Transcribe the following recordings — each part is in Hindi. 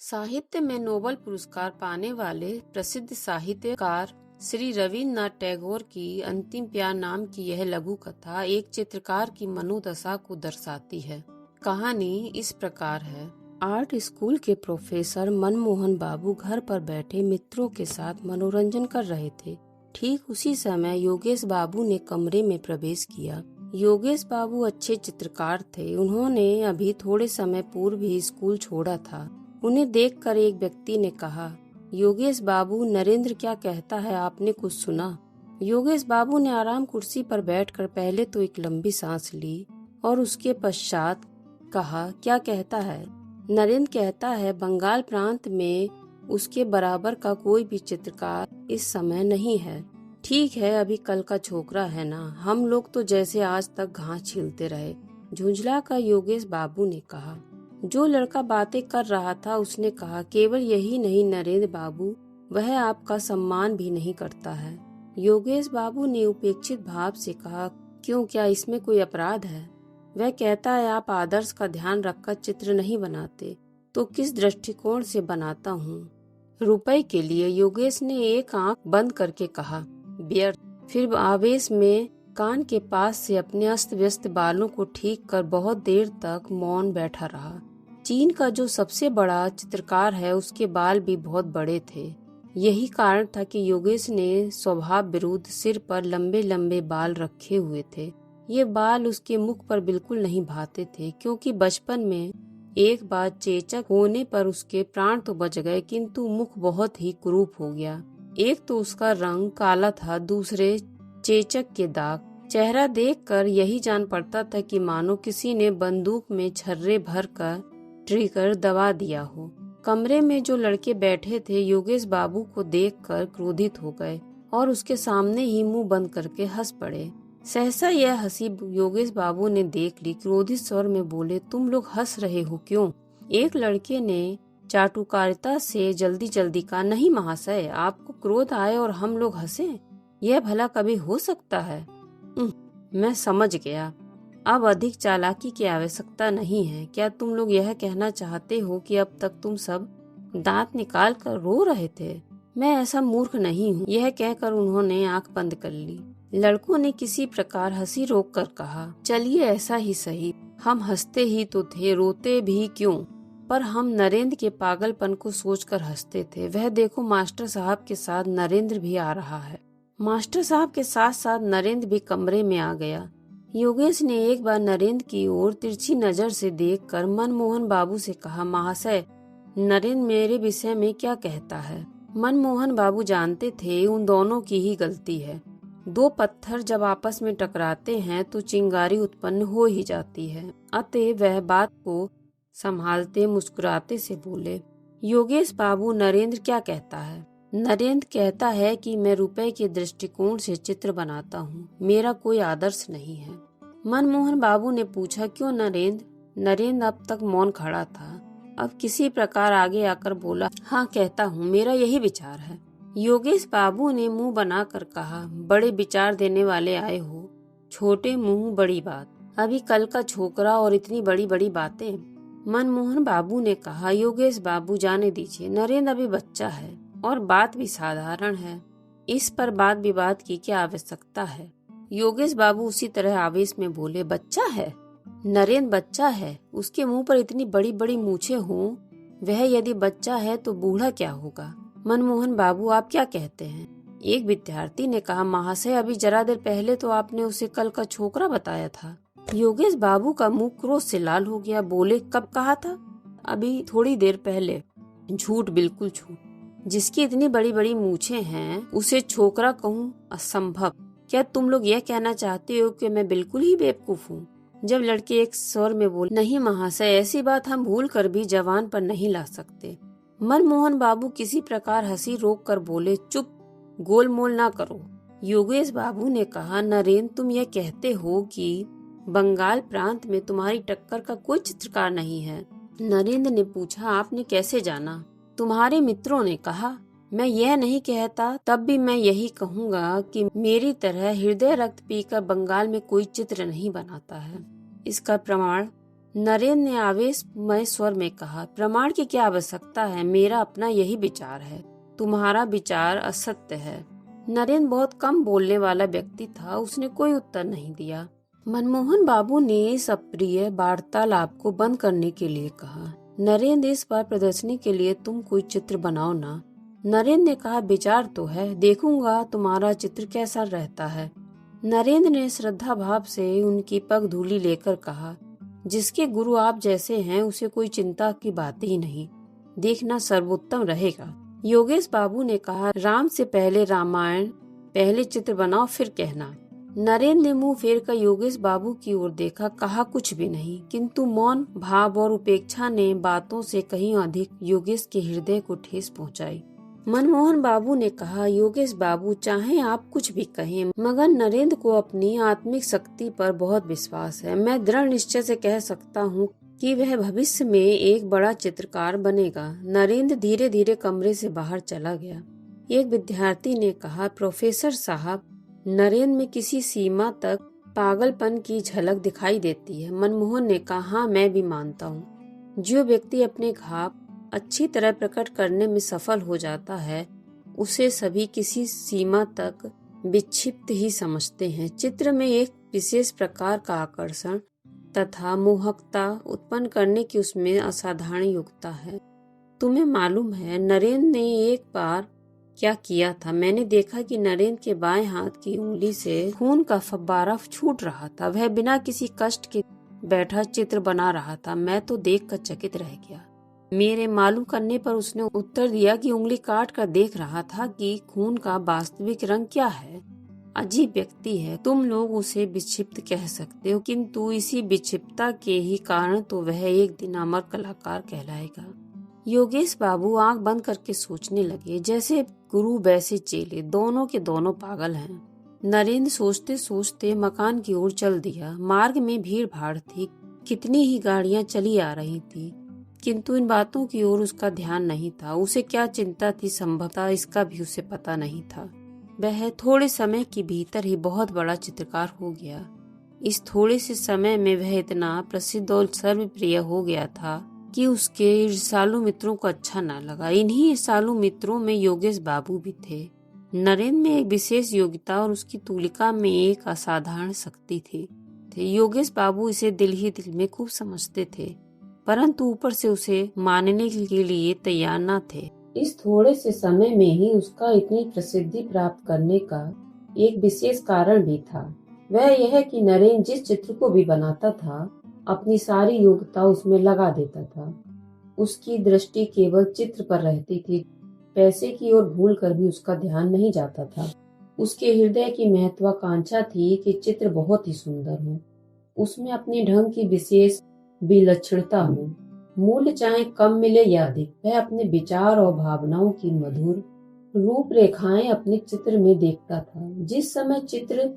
साहित्य में नोबेल पुरस्कार पाने वाले प्रसिद्ध साहित्यकार श्री रवीन्द्रनाथ टैगोर की अंतिम प्यार नाम की यह लघु कथा एक चित्रकार की मनोदशा को दर्शाती है। कहानी इस प्रकार है। आर्ट स्कूल के प्रोफेसर मनमोहन बाबू घर पर बैठे मित्रों के साथ मनोरंजन कर रहे थे। ठीक उसी समय योगेश बाबू ने कमरे में प्रवेश किया। योगेश बाबू अच्छे चित्रकार थे। उन्होंने अभी थोड़े समय पूर्व ही स्कूल छोड़ा था। उन्हें देखकर एक व्यक्ति ने कहा, योगेश बाबू, नरेंद्र क्या कहता है, आपने कुछ सुना? योगेश बाबू ने आराम कुर्सी पर बैठकर पहले तो एक लंबी सांस ली और उसके पश्चात कहा, क्या कहता है? नरेंद्र कहता है बंगाल प्रांत में उसके बराबर का कोई भी चित्रकार इस समय नहीं है। ठीक है, अभी कल का छोकरा है ना, हम लोग तो जैसे आज तक घास छीलते रहे, झुंझला का योगेश बाबू ने कहा। जो लड़का बातें कर रहा था उसने कहा, केवल यही नहीं नरेंद्र बाबू, वह आपका सम्मान भी नहीं करता है। योगेश बाबू ने उपेक्षित भाव से कहा, क्यों, क्या इसमें कोई अपराध है? वह कहता है आप आदर्श का ध्यान रखकर चित्र नहीं बनाते, तो किस दृष्टिकोण से बनाता हूँ? रुपए के लिए, योगेश ने एक आंख बंद करके कहा। व्यर्थ। फिर आवेश में कान के पास से अपने अस्त व्यस्त बालों को ठीक कर बहुत देर तक मौन बैठा रहा। चीन का जो सबसे बड़ा चित्रकार है उसके बाल भी बहुत बड़े थे। यही कारण था कि योगेश ने स्वभाव विरुद्ध सिर पर लंबे लंबे बाल रखे हुए थे। ये बाल उसके मुख पर बिल्कुल नहीं भाते थे, क्योंकि बचपन में एक बार चेचक होने पर उसके प्राण तो बच गए, किंतु मुख बहुत ही कुरूप हो गया। एक तो उसका रंग काला था, दूसरे चेचक के दाग। चेहरा देखकर यही जान पड़ता था कि मानो किसी ने बंदूक में छर्रे भर कर ट्रिगर दबा दिया हो। कमरे में जो लड़के बैठे थे योगेश बाबू को देखकर क्रोधित हो गए और उसके सामने ही मुंह बंद करके हंस पड़े। सहसा यह हंसी योगेश बाबू ने देख ली। क्रोधित स्वर में बोले, तुम लोग हंस रहे हो क्यों? एक लड़के ने चाटुकारिता से जल्दी जल्दी कहा, नहीं महाशय, आपको क्रोध आए और हम लोग हंसे, यह भला कभी हो सकता है? मैं समझ गया, अब अधिक चालाकी की आवश्यकता नहीं है। क्या तुम लोग यह कहना चाहते हो कि अब तक तुम सब दांत निकाल कर रो रहे थे? मैं ऐसा मूर्ख नहीं हूँ। यह कहकर उन्होंने आंख बंद कर ली। लड़कों ने किसी प्रकार हंसी रोक कर कहा, चलिए ऐसा ही सही, हम हंसते ही तो थे, रोते भी क्यों? पर हम नरेंद्र के पागलपन को सोचकर हंसते थे। वह देखो, मास्टर साहब के साथ नरेंद्र भी आ रहा है। मास्टर साहब के साथ साथ नरेंद्र भी कमरे में आ गया। योगेश ने एक बार नरेंद्र की ओर तिरछी नजर से देखकर मनमोहन बाबू से कहा, महाशय, नरेंद्र मेरे विषय में क्या कहता है? मनमोहन बाबू जानते थे उन दोनों की ही गलती है। दो पत्थर जब आपस में टकराते हैं तो चिंगारी उत्पन्न हो ही जाती है। अतः वह बात को संभालते मुस्कुराते से बोले, योगेश बाबू, नरेंद्र क्या कहता है? नरेंद्र कहता है कि मैं रुपए के दृष्टिकोण से चित्र बनाता हूँ, मेरा कोई आदर्श नहीं है। मनमोहन बाबू ने पूछा, क्यों नरेंद्र? नरेंद्र अब तक मौन खड़ा था, अब किसी प्रकार आगे आकर बोला, हाँ कहता हूँ, मेरा यही विचार है। योगेश बाबू ने मुंह बनाकर कहा, बड़े विचार देने वाले आए हो, छोटे मुंह बड़ी बात, अभी कल का छोकरा और इतनी बड़ी बड़ी बातें। मनमोहन बाबू ने कहा, योगेश बाबू जाने दीजिए, नरेंद्र अभी बच्चा है और बात भी साधारण है, इस पर वाद विवाद की क्या आवश्यकता है? योगेश बाबू उसी तरह आवेश में बोले, बच्चा है? नरेंद्र बच्चा है? उसके मुंह पर इतनी बड़ी बड़ी मूछें हों, वह यदि बच्चा है तो बूढ़ा क्या होगा? मनमोहन बाबू, आप क्या कहते हैं? एक विद्यार्थी ने कहा, महाशय, अभी जरा देर पहले तो आपने उसे कल का छोकरा बताया था। योगेश बाबू का मुंह क्रोध से लाल हो गया। बोले, कब कहा था? अभी थोड़ी देर पहले। झूठ, बिल्कुल झूठ। जिसकी इतनी बड़ी बड़ी मूछें हैं उसे छोकरा कहूँ? असंभव। क्या तुम लोग यह कहना चाहते हो कि मैं बिल्कुल ही बेवकूफ हूँ? जब लड़के एक स्वर में बोले, नहीं महाशय, ऐसी बात हम भूल कर भी जवान पर नहीं ला सकते। मनमोहन बाबू किसी प्रकार हंसी रोक कर बोले, चुप, गोलमोल ना करो। योगेश बाबू ने कहा, नरेंद्र, तुम यह कहते हो कि बंगाल प्रांत में तुम्हारी टक्कर का कोई चित्रकार नहीं है? नरेंद्र ने पूछा, आपने कैसे जाना? तुम्हारे मित्रों ने कहा। मैं यह नहीं कहता, तब भी मैं यही कहूँगा कि मेरी तरह हृदय रक्त पीकर बंगाल में कोई चित्र नहीं बनाता है। इसका प्रमाण नरेंद्र ने आवेशमय स्वर में कहा, प्रमाण की क्या आवश्यकता है, मेरा अपना यही विचार है, तुम्हारा विचार असत्य है। नरेंद्र बहुत कम बोलने वाला व्यक्ति था, उसने कोई उत्तर नहीं दिया। मनमोहन बाबू ने इस अप्रिय वार्तालाप को बंद करने के लिए कहा, नरेंद्र इस बार प्रदर्शनी के लिए तुम कोई चित्र बनाओ ना। नरेंद्र ने कहा, विचार तो है, देखूंगा तुम्हारा चित्र कैसा रहता है। नरेंद्र ने श्रद्धा भाव से उनकी पग धूली लेकर कहा, जिसके गुरु आप जैसे हैं उसे कोई चिंता की बात ही नहीं, देखना सर्वोत्तम रहेगा। योगेश बाबू ने कहा, राम से पहले रामायण, पहले चित्र बनाओ फिर कहना। नरेंद्र ने मुंह फेर कर योगेश बाबू की ओर देखा, कहा कुछ भी नहीं, किंतु मौन भाव और उपेक्षा ने बातों से कहीं अधिक योगेश के हृदय को ठेस पहुंचाई। मनमोहन बाबू ने कहा, योगेश बाबू चाहे आप कुछ भी कहें, मगर नरेंद्र को अपनी आत्मिक शक्ति पर बहुत विश्वास है। मैं दृढ़ निश्चय से कह सकता हूँ कि वह भविष्य में एक बड़ा चित्रकार बनेगा। नरेंद्र धीरे धीरे कमरे से बाहर चला गया। एक विद्यार्थी ने कहा, प्रोफेसर साहब, नरेंद्र में किसी सीमा तक पागलपन की झलक दिखाई देती है। मनमोहन ने कहा, हाँ मैं भी मानता हूँ। जो व्यक्ति अपने घाव अच्छी तरह प्रकट करने में सफल हो जाता है, उसे सभी किसी सीमा तक विक्षिप्त ही समझते हैं। चित्र में एक विशेष प्रकार का आकर्षण तथा मोहकता उत्पन्न करने की उसमें असाधारण योग्यता है। तुम्हें मालूम है नरेंद्र ने एक बार क्या किया था? मैंने देखा कि नरेंद्र के बाएं हाथ की उंगली से खून का फव्वारा छूट रहा था। वह बिना किसी कष्ट के बैठा चित्र बना रहा था। मैं तो देखकर चकित रह गया। मेरे मालूम करने पर उसने उत्तर दिया कि उंगली काट कर देख रहा था कि खून का वास्तविक रंग क्या है। अजीब व्यक्ति है, तुम लोग उसे विक्षिप्त कह सकते हो, किंतु इसी विक्षिप्तता के ही कारण तो वह एक दिन अमर कलाकार कहलाएगा। योगेश बाबू आंख बंद करके सोचने लगे। जैसे गुरु वैसे चेले, दोनों के दोनों पागल हैं। नरेंद्र सोचते सोचते मकान की ओर चल दिया। मार्ग में भीड़ भाड़ थी, कितनी ही गाड़ियां चली आ रही थी, किंतु इन बातों की ओर उसका ध्यान नहीं था। उसे क्या चिंता थी, संभवतः इसका भी उसे पता नहीं था। वह थोड़े समय के भीतर ही बहुत बड़ा चित्रकार हो गया। इस थोड़े से समय में वह इतना प्रसिद्ध और सर्वप्रिय हो गया था कि उसके ईर्ष्यालु मित्रों को अच्छा न लगा। इन्हीं ईर्ष्यालु मित्रों में योगेश बाबू भी थे। नरेंद्र में एक विशेष योग्यता और उसकी तुलिका में एक असाधारण शक्ति थी। योगेश बाबू इसे दिल ही दिल में खूब समझते थे, परंतु ऊपर से उसे मानने के लिए तैयार न थे। इस थोड़े से समय में ही उसका इतनी प्रसिद्धि प्राप्त करने का एक विशेष कारण भी था। वह यह कि नरेंद्र जिस चित्र को भी बनाता था, अपनी सारी योग्यता उसमें लगा देता था। उसकी दृष्टि केवल चित्र पर रहती थी, पैसे की ओर भूल कर भी उसका ध्यान नहीं जाता था। उसके हृदय की महत्वाकांक्षा थी कि चित्र बहुत ही सुंदर हो, उसमें अपने ढंग की विशेष विलक्षणता हो। मूल्य चाहे कम मिले या अधिक, वह अपने विचार और भावनाओं की मधुर रूपरेखाएं अपने चित्र में देखता था। जिस समय चित्र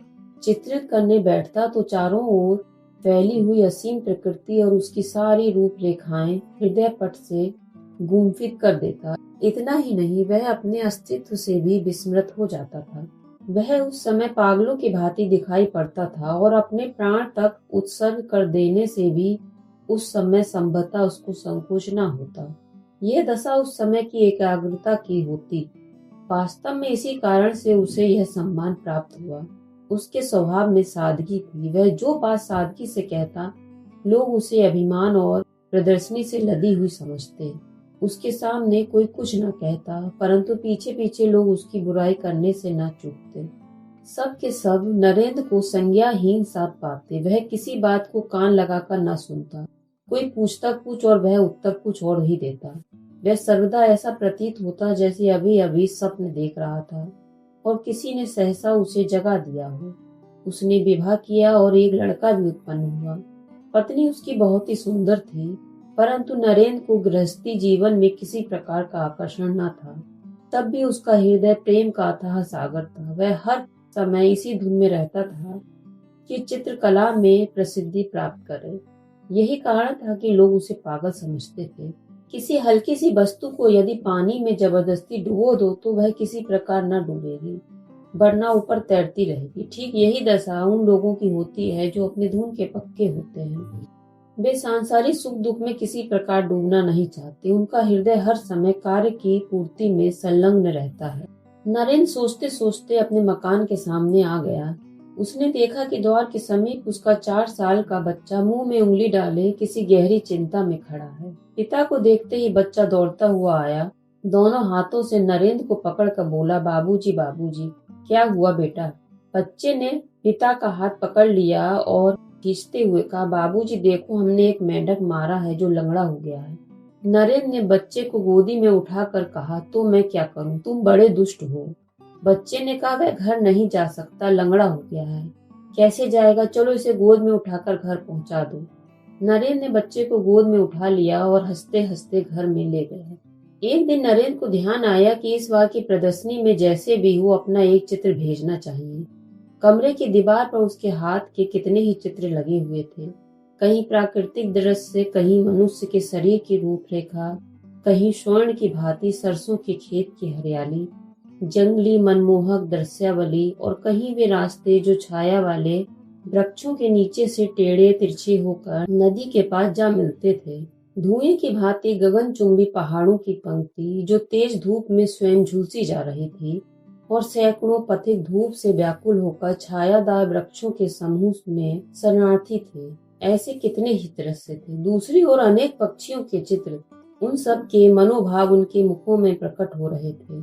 चित्रित करने बैठता तो चारों ओर फैली हुई असीम प्रकृति और उसकी सारी रूपरेखाएं हृदय पट से गुम्फित कर देता। इतना ही नहीं, वह अपने अस्तित्व से भी विस्मृत हो जाता था। वह उस समय पागलों की भांति दिखाई पड़ता था और अपने प्राण तक उत्सर्ग कर देने से भी उस समय संभवतः उसको संकोच न होता। यह दशा उस समय की एकाग्रता की होती। वास्तव में इसी कारण से उसे यह सम्मान प्राप्त हुआ। उसके स्वभाव में सादगी थी। वह जो बात सादगी से कहता, लोग उसे अभिमान और प्रदर्शनी से लदी हुई समझते। उसके सामने कोई कुछ न कहता, परंतु पीछे पीछे लोग उसकी बुराई करने से न चूकते। सब के सब नरेंद्र को संज्ञाहीन सा पाते। वह किसी बात को कान लगाकर न सुनता। कोई पूछता कुछ और वह उत्तर कुछ और ही देता। वह सर्वदा ऐसा प्रतीत होता जैसे अभी अभी स्वप्न देख रहा था और किसी ने सहसा उसे जगा दिया हो। उसने विवाह किया और एक लड़का भी उत्पन्न हुआ। पत्नी उसकी बहुत ही सुंदर थी, परंतु नरेंद्र को गृहस्थी जीवन में किसी प्रकार का आकर्षण न था। तब भी उसका हृदय प्रेम का अथाह सागर था। वह हर समय इसी धुन में रहता था कि चित्रकला में प्रसिद्धि प्राप्त करे। यही कारण था कि लोग उसे पागल समझते थे। किसी हल्की सी वस्तु को यदि पानी में जबरदस्ती डुबो दो तो वह किसी प्रकार न डूबेगी, वरना ऊपर तैरती रहेगी। ठीक यही दशा उन लोगों की होती है जो अपने धुन के पक्के होते हैं। वे सांसारिक सुख दुख में किसी प्रकार डूबना नहीं चाहते। उनका हृदय हर समय कार्य की पूर्ति में संलग्न रहता है। नरेंद्र सोचते सोचते अपने मकान के सामने आ गया। उसने देखा कि द्वार के समीप उसका 4 साल का बच्चा मुंह में उंगली डाले किसी गहरी चिंता में खड़ा है। पिता को देखते ही बच्चा दौड़ता हुआ आया। दोनों हाथों से नरेंद्र को पकड़कर बोला, बाबूजी बाबूजी। क्या हुआ बेटा? बच्चे ने पिता का हाथ पकड़ लिया और खींचते हुए कहा, बाबूजी देखो, हमने एक मेंढक मारा है जो लंगड़ा हो गया है। नरेंद्र ने बच्चे को गोदी में उठाकर कहा, तो मैं क्या करूं, तुम बड़े दुष्ट हो। बच्चे ने कहा, वह घर नहीं जा सकता, लंगड़ा हो गया है। कैसे जाएगा? चलो इसे गोद में उठाकर घर पहुंचा दो। नरेंद्र ने बच्चे को गोद में उठा लिया और हंसते हंसते घर में ले गए। एक दिन नरेंद्र को ध्यान आया कि इस बार की प्रदर्शनी में जैसे भी हो अपना एक चित्र भेजना चाहिए। कमरे की दीवार पर उसके हाथ के कितने ही चित्र लगे हुए थे। कहीं प्राकृतिक दृश्य, कहीं मनुष्य के शरीर की रूपरेखा, कहीं स्वर्ण की भांति सरसों के खेत की हरियाली, जंगली मनमोहक दृश्यावली, और कहीं वे रास्ते जो छाया वाले वृक्षों के नीचे से टेढ़े तिरछे होकर नदी के पास जा मिलते थे। धुएं की भांति गगनचुंबी पहाड़ों की पंक्ति जो तेज धूप में स्वयं झुलसी जा रही थी, और सैकड़ों पथिक धूप से व्याकुल होकर छायादार वृक्षों के समूह में शरणार्थी थे। ऐसे कितने ही दृश्य थे। दूसरी ओर अनेक पक्षियों के चित्र, उन सब के मनोभाव उनके मुखों में प्रकट हो रहे थे।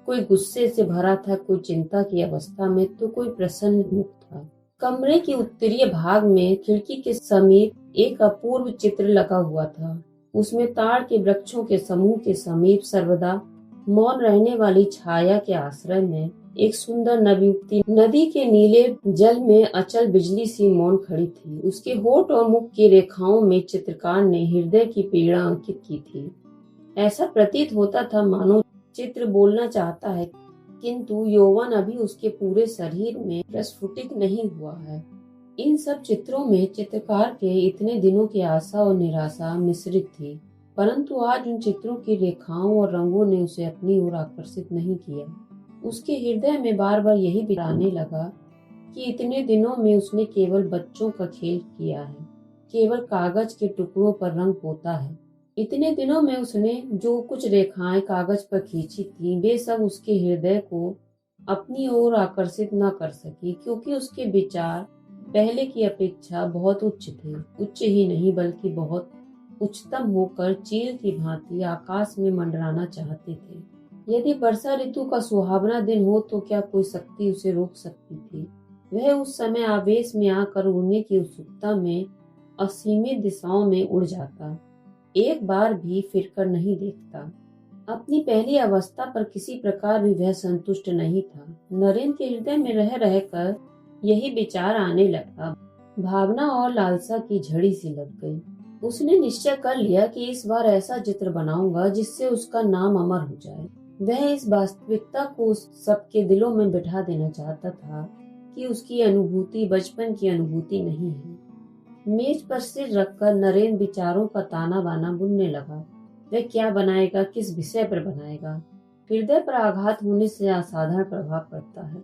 कोई गुस्से से भरा था, कोई चिंता की अवस्था में, तो कोई प्रसन्न मुख था। कमरे के उत्तरीय भाग में खिड़की के समीप एक अपूर्व चित्र लगा हुआ था। उसमें ताड़ के वृक्षों के समूह के समीप सर्वदा मौन रहने वाली छाया के आश्रय में एक सुंदर नवयुवती नदी के नीले जल में अचल बिजली सी मौन खड़ी थी। उसके होठ और मुख की रेखाओं में चित्रकार ने हृदय की पीड़ा अंकित की थी। ऐसा प्रतीत होता था मानो चित्र बोलना चाहता है, किंतु यौवन अभी उसके पूरे शरीर में प्रस्फुटित नहीं हुआ है। इन सब चित्रों में चित्रकार के इतने दिनों की आशा और निराशा मिश्रित थी, परंतु आज उन चित्रों की रेखाओं और रंगों ने उसे अपनी ओर आकर्षित नहीं किया। उसके हृदय में बार बार यही विचार आने लगा कि इतने दिनों में उसने केवल बच्चों का खेल किया है, केवल कागज के टुकड़ों पर रंग पोता है। इतने दिनों में उसने जो कुछ रेखाएं कागज पर खींची थी, वे सब उसके हृदय को अपनी ओर आकर्षित न कर सकी, क्योंकि उसके विचार पहले की अपेक्षा बहुत उच्च थे। उच्च ही नहीं बल्कि बहुत उच्चतम होकर चील की भांति आकाश में मंडराना चाहते थे। यदि वर्षा ऋतु का सुहावना दिन हो तो क्या कोई शक्ति उसे रोक सकती थी? वह उस समय आवेश में आकर उड़ने की उत्सुकता में असीमित दिशाओं में उड़ जाता, एक बार भी फिरकर नहीं देखता। अपनी पहली अवस्था पर किसी प्रकार भी वह संतुष्ट नहीं था। नरेंद्र के हृदय में रह रहकर यही विचार आने लगा। भावना और लालसा की झड़ी सी लग गई। उसने निश्चय कर लिया कि इस बार ऐसा चित्र बनाऊंगा जिससे उसका नाम अमर हो जाए। वह इस वास्तविकता को सबके दिलों में बिठा देना चाहता था कि उसकी अनुभूति बचपन की अनुभूति नहीं है। मेज पर सिर रखकर नरेंद्र विचारों का ताना बाना बुनने लगा। वह क्या बनाएगा, किस विषय पर बनाएगा? हृदय पर आघात होने से असाधारण प्रभाव पड़ता है।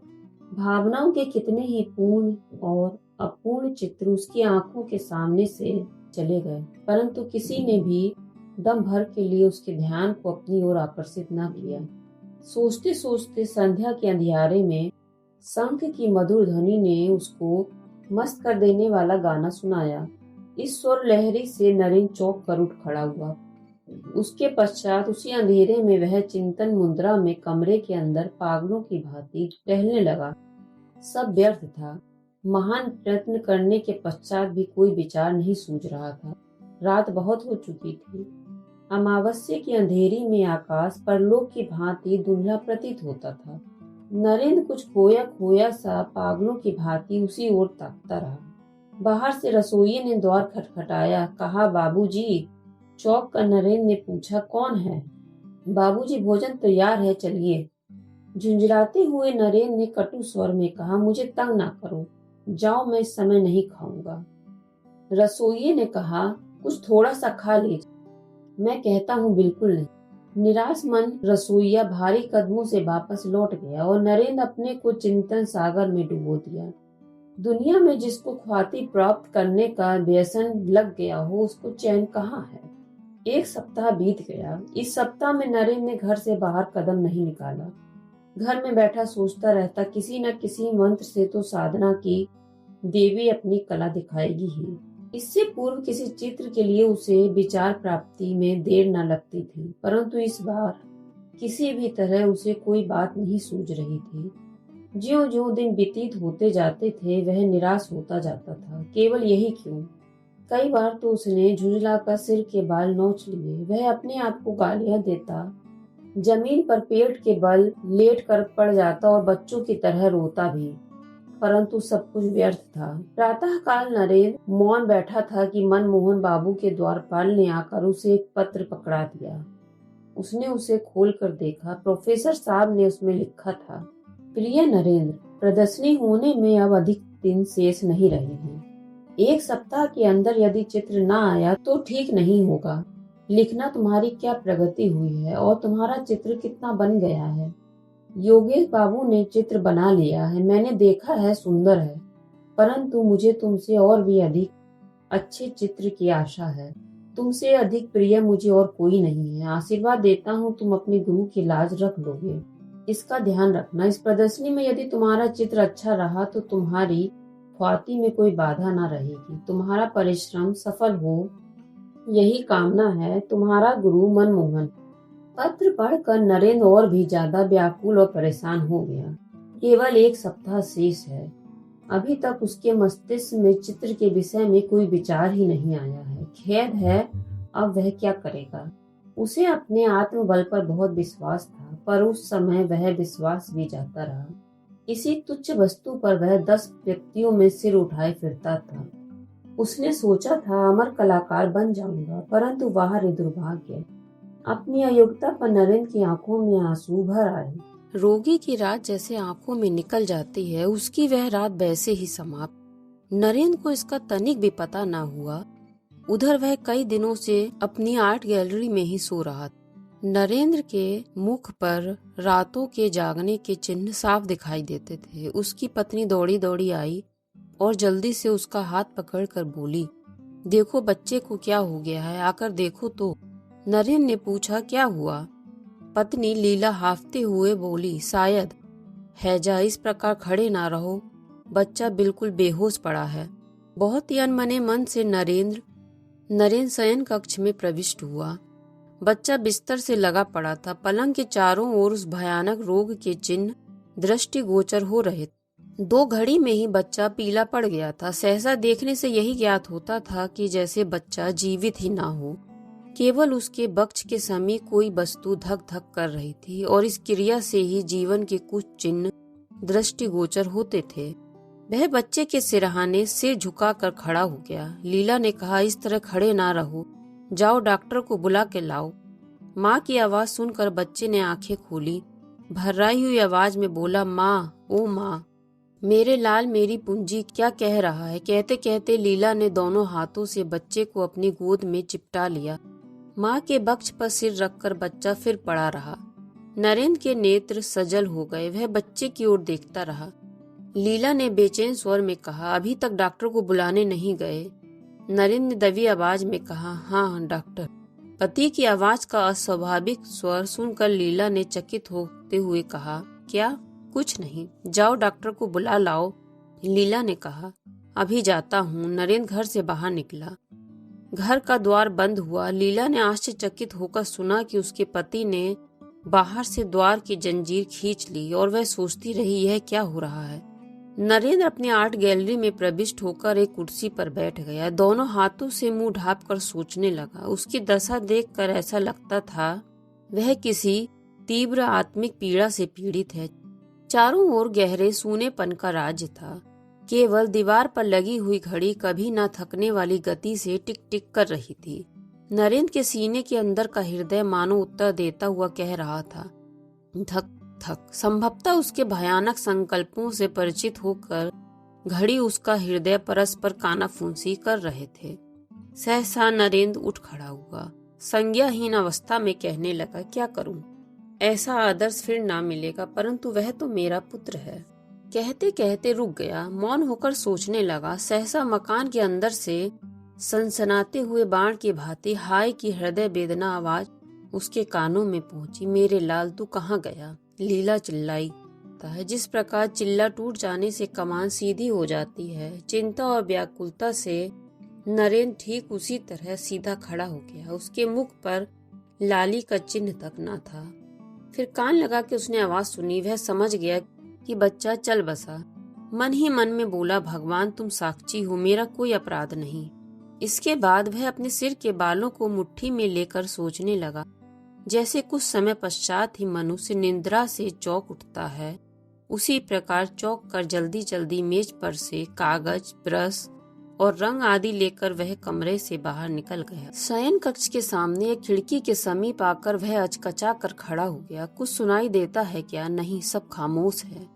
भावनाओं के कितने ही पूर्ण और अपूर्ण चित्र उसकी आंखों के सामने से चले गए, परंतु किसी ने भी दम भर के लिए उसके ध्यान को अपनी ओर आकर्षित न किया। सोचते सोचते संध्या के अंधियारे में शंख की मधुर ध्वनि ने उसको मस्त कर देने वाला गाना सुनाया। इस स्वर लहरी से नरेंद्र चौंक कर उठ खड़ा हुआ। उसके पश्चात उसी अंधेरे में वह चिंतन मुद्रा में कमरे के अंदर पागलों की भांति टहलने लगा। सब व्यर्थ था। महान प्रयत्न करने के पश्चात भी कोई विचार नहीं सूझ रहा था। रात बहुत हो चुकी थी। अमावस्या की अंधेरी में आकाश परलोक की भांति धुंधला प्रतीत होता था। नरेंद्र कुछ खोया खोया सा पागलों की भांति उसी ओर ताकता रहा। बाहर से रसोइये ने द्वार खटखटाया। कहा, बाबूजी। चौंक कर नरेंद्र ने पूछा, कौन है? बाबूजी, भोजन तैयार है, चलिए। झुंझलाते हुए नरेंद्र ने कटु स्वर में कहा, मुझे तंग ना करो, जाओ, मैं इस समय नहीं खाऊंगा। रसोइये ने कहा, कुछ थोड़ा सा खा लीजिए। मैं कहता हूँ बिल्कुल नहीं। निराश मन रसोइया भारी कदमों से वापस लौट गया और नरेंद्र अपने को चिंतन सागर में डुबो दिया। दुनिया में जिसको ख्याति प्राप्त करने का व्यसन लग गया हो उसको चैन कहाँ है। एक सप्ताह बीत गया। इस सप्ताह में नरेंद्र ने घर से बाहर कदम नहीं निकाला। घर में बैठा सोचता रहता, किसी न किसी मंत्र से तो साधना की देवी अपनी कला दिखाएगी ही। इससे पूर्व किसी चित्र के लिए उसे विचार प्राप्ति में देर न लगती थी, परंतु इस बार किसी भी तरह उसे कोई बात नहीं सूझ रही थी। ज्यों ज्यों दिन व्यतीत होते जाते थे वह निराश होता जाता था। केवल यही क्यों, कई बार तो उसने झुंझलाकर सिर के बाल नोच लिए। वह अपने आप को गालियां देता, जमीन पर पेट के बल लेट कर पड़ जाता और बच्चों की तरह रोता भी, परंतु सब कुछ व्यर्थ था। प्रातः काल नरेंद्र मौन बैठा था कि मनमोहन बाबू के द्वारपाल ने आकर उसे एक पत्र पकड़ा दिया। उसने उसे खोलकर देखा। प्रोफेसर साहब ने उसमें लिखा था, प्रिय नरेंद्र, प्रदर्शनी होने में अब अधिक दिन शेष नहीं रहे हैं। एक सप्ताह के अंदर यदि चित्र न आया तो ठीक नहीं होगा। लिखना तुम्हारी क्या प्रगति हुई है और तुम्हारा चित्र कितना बन गया है। योगेश बाबू ने चित्र बना लिया है, मैंने देखा है, सुंदर है, परंतु मुझे तुमसे और भी अधिक अच्छे चित्र की आशा है। तुमसे अधिक प्रिय मुझे और कोई नहीं है। आशीर्वाद देता हूँ तुम अपने गुरु की लाज रख लोगे। इसका ध्यान रखना। इस प्रदर्शनी में यदि तुम्हारा चित्र अच्छा रहा तो तुम्हारी ख्याति में कोई बाधा न रहेगी। तुम्हारा परिश्रम सफल हो, यही कामना है। तुम्हारा गुरु मनमोहन। पत्र पढ़कर नरेंद्र और भी ज्यादा व्याकुल और परेशान हो गया। केवल एक सप्ताह शेष है। अभी तक उसके मस्तिष्क में चित्र के विषय में कोई विचार ही नहीं आया है। खेद है, अब वह क्या करेगा। उसे अपने आत्मबल पर बहुत विश्वास था, पर उस समय वह विश्वास भी जाता रहा। किसी तुच्छ वस्तु पर वह 10 व्यक्तियों में सिर उठाए फिरता था। उसने सोचा था अमर कलाकार बन जाऊंगा, परंतु वह दुर्भाग्य। अपनी अयोग्यता पर नरेंद्र की आंखों में आंसू भर आए। रोगी की रात जैसे आंखों में निकल जाती है, उसकी वह रात वैसे ही समाप्त। नरेंद्र को इसका तनिक भी पता न हुआ। उधर वह कई दिनों से अपनी आर्ट गैलरी में ही सो रहा था। नरेंद्र के मुख पर रातों के जागने के चिन्ह साफ दिखाई देते थे। उसकी पत्नी दौड़ी दौड़ी आई और जल्दी से उसका हाथ पकड़कर बोली, देखो बच्चे को क्या हो गया है, आकर देखो तो। नरेंद्र ने पूछा, क्या हुआ? पत्नी लीला हाफते हुए बोली, शायद। हैजा, इस प्रकार खड़े ना रहो, बच्चा बिल्कुल बेहोश पड़ा है। बहुत ही अनमने मन से नरेंद्र शयन कक्ष में प्रविष्ट हुआ। बच्चा बिस्तर से लगा पड़ा था। पलंग के चारों ओर उस भयानक रोग के चिन्ह दृष्टिगोचर हो रहे थे। 2 घड़ी में ही बच्चा पीला पड़ गया था। सहसा देखने से यही ज्ञात होता था कि जैसे बच्चा जीवित ही ना हो, केवल उसके वक्ष के समीप कोई वस्तु धक धक कर रही थी और इस क्रिया से ही जीवन के कुछ चिन्ह दृष्टिगोचर होते थे। वह बच्चे के सिरहाने सिर झुकाकर खड़ा हो गया। लीला ने कहा, इस तरह खड़े ना रहो, जाओ डॉक्टर को बुला के लाओ। माँ की आवाज सुनकर बच्चे ने आंखें खोली। भर्राई हुई आवाज में बोला, माँ, ओ माँ, मेरे लाल, मेरी पूंजी, क्या कह रहा है। कहते कहते लीला ने दोनों हाथों से बच्चे को अपनी गोद में चिपटा लिया। माँ के बक्ष पर सिर रखकर बच्चा फिर पड़ा रहा। नरेंद्र के नेत्र सजल हो गए। वह बच्चे की ओर देखता रहा। लीला ने बेचैन स्वर में कहा, अभी तक डॉक्टर को बुलाने नहीं गए? नरेंद्र ने दबी आवाज में कहा, हाँ डॉक्टर। पति की आवाज का अस्वाभाविक स्वर सुनकर लीला ने चकित होते हुए कहा, क्या? कुछ नहीं, जाओ डॉक्टर को बुला लाओ। लीला ने कहा, अभी जाता हूँ। नरेंद्र घर से बाहर निकला। घर का द्वार बंद हुआ। लीला ने आश्चर्यचकित होकर सुना कि उसके पति ने बाहर से द्वार की जंजीर खींच ली और वह सोचती रही, यह क्या हो रहा है। नरेंद्र अपनी आर्ट गैलरी में प्रविष्ट होकर एक कुर्सी पर बैठ गया। दोनों हाथों से मुंह ढांपकर सोचने लगा। उसकी दशा देखकर ऐसा लगता था वह किसी तीव्र आत्मिक पीड़ा से पीड़ित है। चारों ओर गहरे सूनेपन का राज्य था। केवल दीवार पर लगी हुई घड़ी कभी न थकने वाली गति से टिक टिक कर रही थी। नरेंद्र के सीने के अंदर का हृदय मानो उत्तर देता हुआ कह रहा था, धक थक। संभवतः उसके भयानक संकल्पों से परिचित होकर घड़ी उसका हृदय परस्पर कानाफूंसी कर रहे थे। सहसा नरेंद्र उठ खड़ा हुआ। संज्ञाहीन अवस्था में कहने लगा, क्या करूं? ऐसा आदर्श फिर ना मिलेगा, परंतु वह तो मेरा पुत्र है। कहते कहते रुक गया, मौन होकर सोचने लगा। सहसा मकान के अंदर से सनसनाते हुए बाण की भांति हाय की हृदय वेदना आवाज उसके कानों में पहुंची। मेरे लाल तू कहाँ गया? लीला चिल्लाई। जिस प्रकार चिल्ला टूट जाने से कमान सीधी हो जाती है, चिंता और व्याकुलता से नरेंद्र ठीक उसी तरह सीधा खड़ा हो गया। उसके मुख पर लाली का चिन्ह तक न था। फिर कान लगा के उसने आवाज सुनी। वह समझ गया कि बच्चा चल बसा। मन ही मन में बोला, भगवान तुम साक्षी हो, मेरा कोई अपराध नहीं। इसके बाद वह अपने सिर के बालों को मुट्ठी में लेकर सोचने लगा। जैसे कुछ समय पश्चात ही मनुष्य निद्रा से चौंक उठता है, उसी प्रकार चौंक कर जल्दी जल्दी मेज पर से कागज, ब्रश और रंग आदि लेकर वह कमरे से बाहर निकल गया। शयन कक्ष के सामने एक खिड़की के समीप आकर वह अचकचा कर खड़ा हो गया। कुछ सुनाई देता है क्या? नहीं, सब खामोश है।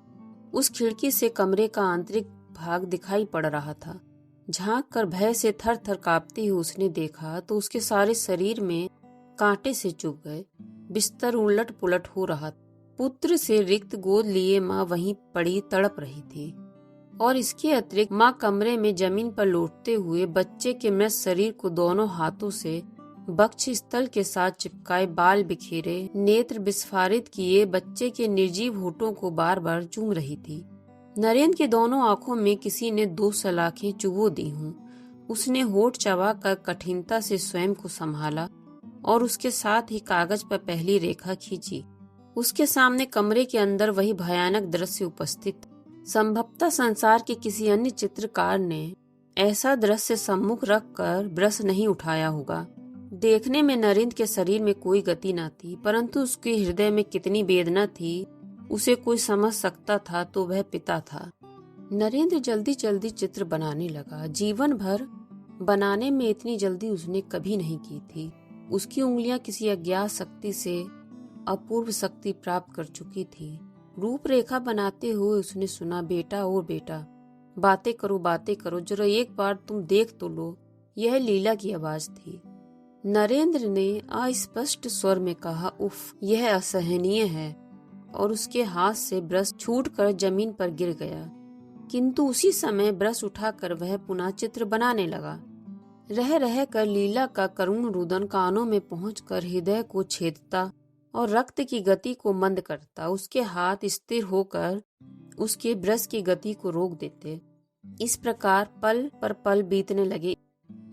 उस खिड़की से कमरे का आंतरिक भाग दिखाई पड़ रहा था। झांक कर भय से थर थर कांपती हुई उसने देखा तो उसके सारे शरीर में कांटे से चुभ गए। बिस्तर उलट पुलट हो रहा था। पुत्र से रिक्त गोद लिए माँ वहीं पड़ी तड़प रही थी और इसके अतिरिक्त माँ कमरे में जमीन पर लौटते हुए बच्चे के मृत शरीर को दोनों हाथों से वक्ष स्थल के साथ चिपकाए, बाल बिखेरे, नेत्र विस्फारित किए बच्चे के निर्जीव होठों को बार बार चूम रही थी। नरेंद्र के दोनों आंखों में किसी ने 2 सलाखें चुभो दी हूँ। उसने होठ चबा कर कठिनता से स्वयं को संभाला और उसके साथ ही कागज पर पहली रेखा खींची। उसके सामने कमरे के अंदर वही भयानक दृश्य उपस्थित। संभवतः संसार के किसी अन्य चित्रकार ने ऐसा दृश्य सम्मुख रखकर ब्रश नहीं उठाया होगा। देखने में नरेंद्र के शरीर में कोई गति न थी, परंतु उसके हृदय में कितनी वेदना थी उसे कोई समझ सकता था तो वह पिता था। नरेंद्र जल्दी जल्दी चित्र बनाने लगा। जीवन भर बनाने में इतनी जल्दी उसने कभी नहीं की थी। उसकी उंगलियां किसी अज्ञात शक्ति से अपूर्व शक्ति प्राप्त कर चुकी थी। रूपरेखा बनाते हुए उसने सुना, बेटा ओ बेटा, बातें करो, जरा एक बार तुम देख तो लो। यह लीला की आवाज थी। नरेंद्र ने अस्पष्ट स्वर में कहा, उफ, यह असहनीय है, और उसके हाथ से ब्रश छूटकर जमीन पर गिर गया। किंतु उसी समय ब्रश उठाकर वह पुनः चित्र बनाने लगा। रह रह कर लीला का करुण रुदन कानों में पहुंचकर हृदय को छेदता और रक्त की गति को मंद करता। उसके हाथ स्थिर होकर उसके ब्रश की गति को रोक देते। इस प्रकार पल पर पल बीतने लगे।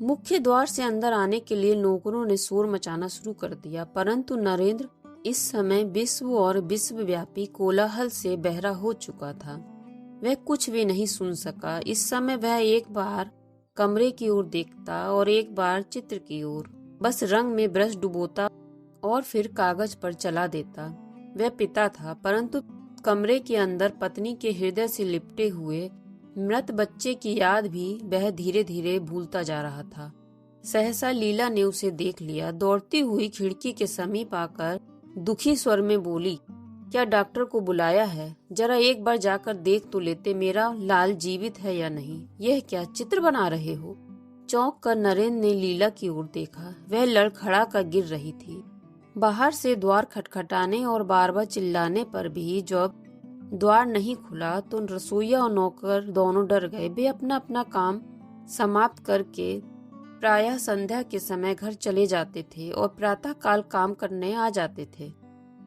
मुख्य द्वार से अंदर आने के लिए नौकरों ने शोर मचाना शुरू कर दिया, परंतु नरेंद्र इस समय विश्व और विश्वव्यापी कोलाहल से बहरा हो चुका था। वह कुछ भी नहीं सुन सका। इस समय वह एक बार कमरे की ओर देखता और एक बार चित्र की ओर, बस रंग में ब्रश डुबोता और फिर कागज पर चला देता। वह पिता था, परंतु कमरे के अंदर पत्नी के हृदय से लिपटे हुए मृत बच्चे की याद भी वह धीरे धीरे भूलता जा रहा था। सहसा लीला ने उसे देख लिया। दौड़ती हुई खिड़की के समीप आकर दुखी स्वर में बोली, क्या डॉक्टर को बुलाया है? जरा एक बार जाकर देख तो लेते, मेरा लाल जीवित है या नहीं। यह क्या चित्र बना रहे हो? चौंक कर नरेंद्र ने लीला की ओर देखा। वह लड़खड़ा कर गिर रही थी। बाहर से द्वार खटखटाने और बार बार चिल्लाने पर भी जब द्वार नहीं खुला तो रसोइया और नौकर दोनों डर गए। वे अपना अपना काम समाप्त करके प्रायः संध्या के समय घर चले जाते थे और प्रातः काल काम करने आ जाते थे।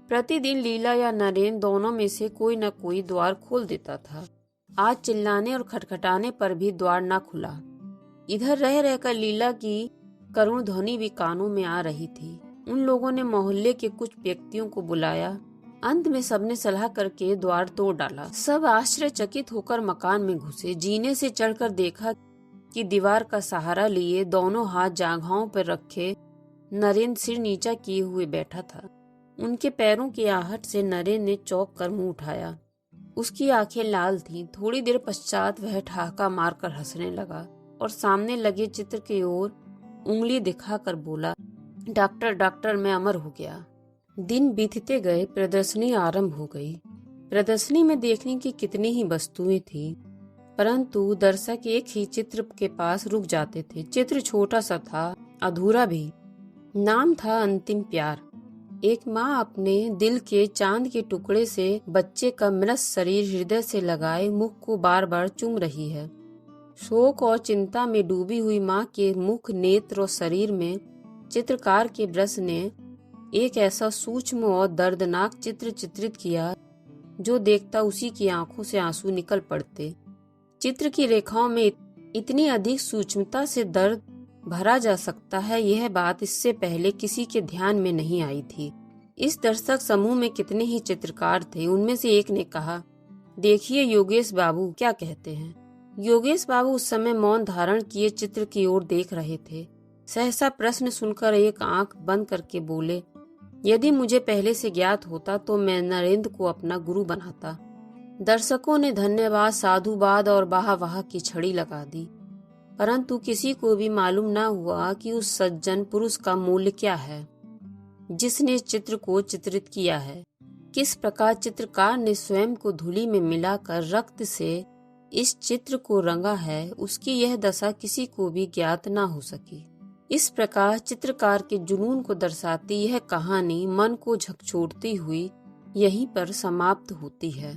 प्रतिदिन लीला या नरेंद्र दोनों में से कोई न कोई द्वार खोल देता था। आज चिल्लाने और खटखटाने पर भी द्वार न खुला। इधर रह रहकर लीला की करुण ध्वनि भी कानों में आ रही थी। उन लोगों ने मोहल्ले के कुछ व्यक्तियों को बुलाया। अंत में सबने सलाह करके द्वार तोड़ डाला। सब आश्चर्यचकित होकर मकान में घुसे। जीने से चढ़कर देखा कि दीवार का सहारा लिए दोनों हाथ जांघों पर रखे नरेंद्र सिर नीचा किए हुए बैठा था। उनके पैरों की आहट से नरेंद्र ने चौंक कर मुंह उठाया। उसकी आंखें लाल थीं। थोड़ी देर पश्चात वह ठहाका मारकर हंसने लगा और सामने लगे चित्र की ओर उंगली दिखाकर बोला, डॉक्टर डॉक्टर, मैं अमर हो गया। दिन बीतते गए। प्रदर्शनी आरंभ हो गई। प्रदर्शनी में देखने की कितनी ही वस्तुएं थी, परंतु दर्शक एक ही चित्र के पास रुक जाते थे। चित्र छोटा सा था, अधूरा भी। नाम था अंतिम प्यार। एक माँ अपने दिल के चांद के टुकड़े से बच्चे का मृत शरीर हृदय से लगाए मुख को बार बार चूम रही है। शोक और चिंता में डूबी हुई माँ के मुख, नेत्र और शरीर में चित्रकार के ब्रश ने एक ऐसा सूक्ष्म और दर्दनाक चित्र चित्रित किया जो देखता उसी की आंखों से आंसू निकल पड़ते। चित्र की रेखाओं में इतनी अधिक सूक्ष्मता से दर्द भरा जा सकता है, यह बात इससे पहले किसी के ध्यान में नहीं आई थी। इस दर्शक समूह में कितने ही चित्रकार थे। उनमें से एक ने कहा, देखिए योगेश बाबू क्या कहते हैं। योगेश बाबू उस समय मौन धारण किए चित्र की ओर देख रहे थे। सहसा प्रश्न सुनकर एक आंख बंद करके बोले, यदि मुझे पहले से ज्ञात होता तो मैं नरेंद्र को अपना गुरु बनाता। दर्शकों ने धन्यवाद, साधुवाद और वाह की छड़ी लगा दी, परंतु किसी को भी मालूम न हुआ कि उस सज्जन पुरुष का मूल्य क्या है जिसने चित्र को चित्रित किया है। किस प्रकार चित्रकार ने स्वयं को धूलि में मिलाकर रक्त से इस चित्र को रंगा है, उसकी यह दशा किसी को भी ज्ञात न हो सकी। इस प्रकार चित्रकार के जुनून को दर्शाती यह कहानी मन को झकझोरती हुई यहीं पर समाप्त होती है।